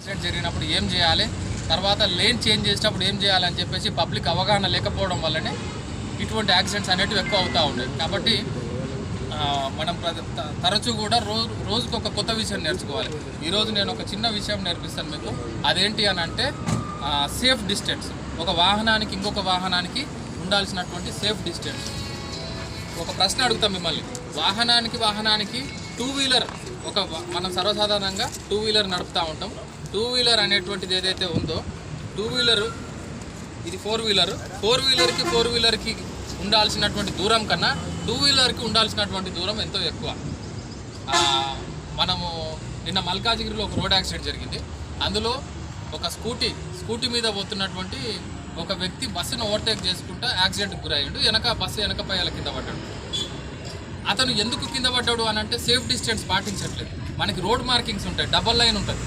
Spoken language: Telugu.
యాక్సిడెంట్ జరిగినప్పుడు ఏం చేయాలి, తర్వాత లేన్ చేంజ్ చేసేటప్పుడు ఏం చేయాలని చెప్పేసి పబ్లిక్ అవగాహన లేకపోవడం వల్లనే ఇటువంటి యాక్సిడెంట్స్ అనేటివి ఎక్కువ అవుతూ ఉన్నాయి. కాబట్టి మనం తరచూ కూడా రోజుకు ఒక కొత్త విషయం నేర్చుకోవాలి. ఈరోజు నేను ఒక చిన్న విషయం నేర్పిస్తాను మీకు. అదేంటి అని అంటే సేఫ్ డిస్టెన్స్. ఒక వాహనానికి ఇంకొక వాహనానికి ఉండాల్సినటువంటి సేఫ్ డిస్టెన్స్. ఒక ప్రశ్న అడుగుతాం మిమ్మల్ని. వాహనానికి టూ వీలర్, మనం సర్వసాధారణంగా టూ వీలర్ నడుపుతూ ఉంటాం. టూ వీలర్ అనేటువంటిది ఏదైతే ఉందో, టూ వీలరు ఇది ఫోర్ వీలర్కి ఉండాల్సినటువంటి దూరం కన్నా టూ వీలర్కి ఉండాల్సినటువంటి దూరం ఎంతో ఎక్కువ. మనము నిన్న మల్కాజిగిరిలో ఒక రోడ్ యాక్సిడెంట్ జరిగింది. అందులో ఒక స్కూటీ మీద పోతున్నటువంటి ఒక వ్యక్తి బస్సును ఓవర్టేక్ చేసుకుంటూ యాక్సిడెంట్కి గురయ్యాడు. బస్సు వెనక పైల కింద పడ్డాడు. అతను ఎందుకు కింద పడ్డాడు అని అంటే సేఫ్ డిస్టెన్స్ పాటించట్లేదు. మనకి రోడ్ మార్కింగ్స్ ఉంటాయి, డబల్ లైన్ ఉంటుంది.